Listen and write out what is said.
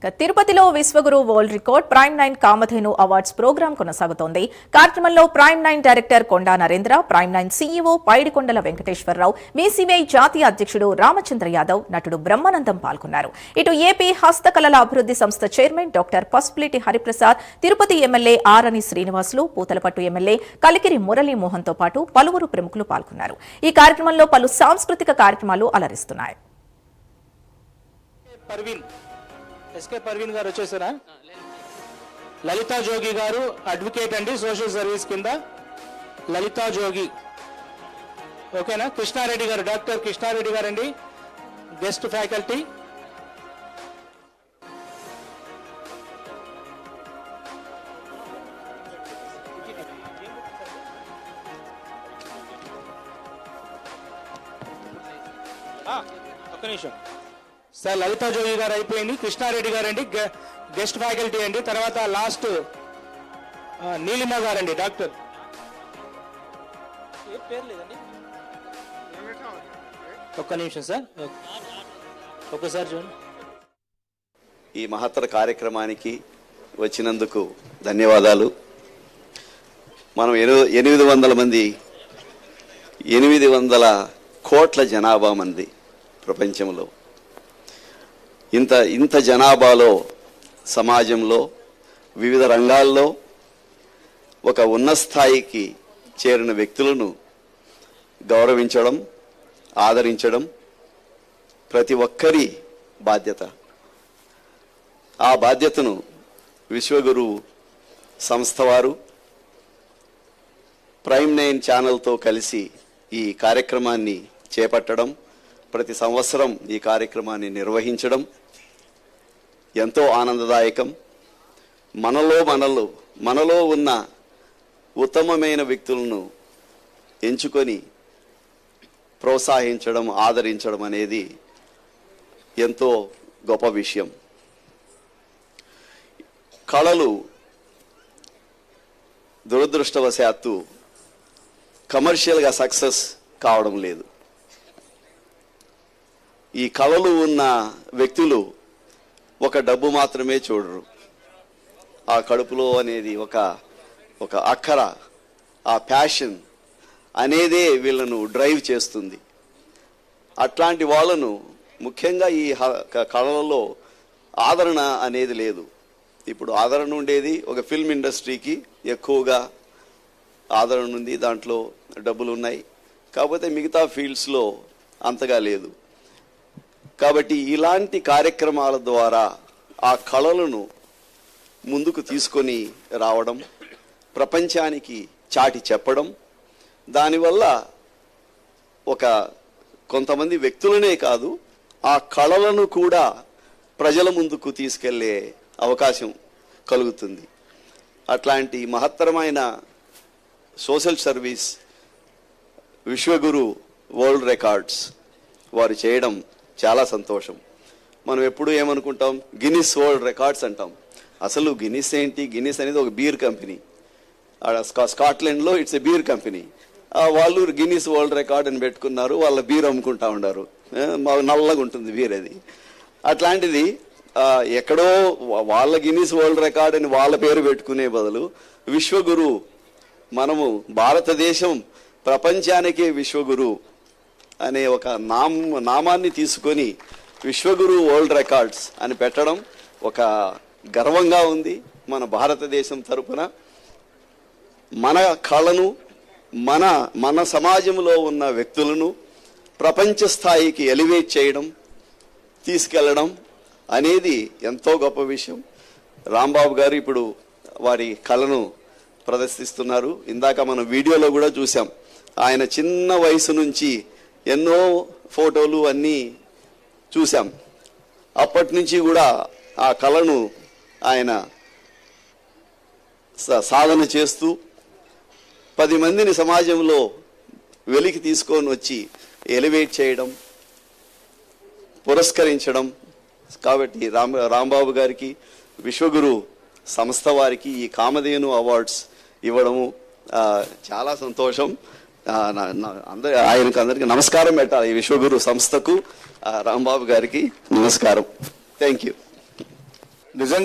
తిరుపతిలో Vishwaguru world record Prime 9 Kamadhenu awards programme కొనసాగుతోంది. కార్యక్రమంలో Prime 9 director Konda Narendra, Prime 9 CEO Paidikondala Venkateswararao, BCY జాతీయ అధ్యక్షుడు రామచంద్ర యాదవ్, నటుడు బ్రహ్మానందం పాల్గొన్నారు. ఇటు ఏపీ హస్తకళల అభివృద్ధి సంస్థ chairman doctor Pasupuleti Hariprasad, Tirupati MLA Arani Srinivasulu, Puthalapattu MLA Kalikiri మురళీమోహన్తో పాటు పలువురు ప్రముఖులు పాల్గొన్నారు. ఈ కార్యక్రమంలో పలు సాంస్కృతిక కార్యక్రమాలు అలరిస్తున్నాయి. ఎస్కే పర్వీన్ గారు వచ్చేసారా? లలితా జోగి గారు అడ్వకేట్ అండి, సోషల్ సర్వీస్ కింద లలితా జోగి. ఓకేనా? కృష్ణారెడ్డి గారు, డాక్టర్ కృష్ణారెడ్డి గారు అండి, గెస్ట్ ఫ్యాకల్టీ. ఒక్క నిమిషం సార్, లలితా జోగి గారు అయిపోయింది. కృష్ణారెడ్డి గారు అండి, గెస్ట్ ఫ్యాకల్టీ అండి. తర్వాత లాస్ట్ నీలిమ గారండి, డాక్టర్. పేరు లేదండి, ఒక్క నిమిషం సార్, ఒక్కసారి చూడండి. ఈ మహత్తర కార్యక్రమానికి వచ్చినందుకు ధన్యవాదాలు. మనం 800 మంది, 800 కోట్ల జనాభా మంది ప్రపంచంలో. ఇంత జనాభాలో, సమాజంలో, వివిధ రంగాల్లో ఒక ఉన్నత స్థాయికి చేరిన వ్యక్తులను గౌరవించడం, ఆదరించడం ప్రతి ఒక్కరి బాధ్యత. ఆ బాధ్యతను విశ్వగురు సంస్థ వారు ప్రైమ్ 9 ఛానల్తో కలిసి ఈ కార్యక్రమాన్ని చేపట్టడం, ప్రతి సంవత్సరం ఈ కార్యక్రమాన్ని నిర్వహించడం ఎంతో ఆనందదాయకం. మనలో ఉన్న ఉత్తమమైన వ్యక్తులను ఎంచుకొని ప్రోత్సహించడం, ఆదరించడం అనేది ఎంతో గొప్ప విషయం. కళలు దురదృష్టవశాత్తు కమర్షియల్గా సక్సెస్ కావడం లేదు. ఈ కళలు ఉన్న వ్యక్తులు ఒక డబ్బు మాత్రమే చూడరు. ఆ కడుపులో అనేది ఒక అక్కర, ఆ ప్యాషన్ అనేదే వీళ్ళను డ్రైవ్ చేస్తుంది. అట్లాంటి వాళ్ళను ముఖ్యంగా ఈ కళలలో ఆదరణ అనేది లేదు. ఇప్పుడు ఆదరణ ఉండేది ఒక ఫిల్మ్ ఇండస్ట్రీకి ఎక్కువగా ఆదరణ ఉంది, దాంట్లో డబ్బులు ఉన్నాయి. కాకపోతే మిగతా ఫీల్డ్స్లో అంతగా లేదు. కాబట్టి ఇలాంటి కార్యక్రమాల ద్వారా ఆ కళలను ముందుకు తీసుకొని రావడం, ప్రపంచానికి చాటి చెప్పడం, దానివల్ల కొంతమంది వ్యక్తులనే కాదు, ఆ కళలను కూడా ప్రజల ముందుకు తీసుకెళ్లే అవకాశం కలుగుతుంది. అట్లాంటి మహత్తరమైన social service Vishwaguru world records వారు చేయడం చాలా సంతోషం. మనం ఎప్పుడు ఏమనుకుంటాం, గిన్నిస్ వరల్డ్ రికార్డ్స్ అంటాం. అసలు గిన్నిస్ ఏంటి? గిన్నిస్ అనేది ఒక బీర్ కంపెనీ. స్కాట్లాండ్లో ఇట్స్ ఎ బీర్ కంపెనీ. వాళ్ళు గిన్నిస్ వరల్డ్ రికార్డ్ అని పెట్టుకున్నారు, వాళ్ళ బీర్ అమ్ముకుంటా ఉన్నారు. నల్లగా ఉంటుంది బీర్ అది. అట్లాంటిది ఎక్కడో వాళ్ళ గిన్నిస్ వరల్డ్ రికార్డ్ అని వాళ్ళ పేరు పెట్టుకునే బదులు విశ్వగురు, మనము భారతదేశం ప్రపంచానికే విశ్వగురు అనే ఒక నామాన్ని తీసుకొని విశ్వగురు వరల్డ్ రికార్డ్స్ అని పెట్టడం ఒక గర్వంగా ఉంది. మన భారతదేశం తరపున మన కళను, మన సమాజంలో ఉన్న వ్యక్తులను ప్రపంచ స్థాయికి ఎలివేట్ చేయడం, తీసుకెళ్లడం అనేది ఎంతో గొప్ప విషయం. రాంబాబు గారు ఇప్పుడు వారి కళను ప్రదర్శిస్తున్నారు. ఇందాక మనం వీడియోలో కూడా చూసాం. ఆయన చిన్న వయసు నుంచి ఎన్నో ఫోటోలు అన్నీ చూసాం. అప్పటి నుంచి కూడా ఆ కళను ఆయన సాధన చేస్తూ 10 మందిని సమాజంలో వెలికి తీసుకొని వచ్చి ఎలివేట్ చేయడం, పురస్కరించడం. కాబట్టి రాంబాబు గారికి, విశ్వగురు సంస్థ వారికి ఈ కామధేను అవార్డ్స్ ఇవ్వడము చాలా సంతోషం. అందరికి నమస్కారం పెట్టాలి. ఈ విశ్వగురు సంస్థకు, రాంబాబు గారికి నమస్కారం. Thank you. నిజంగా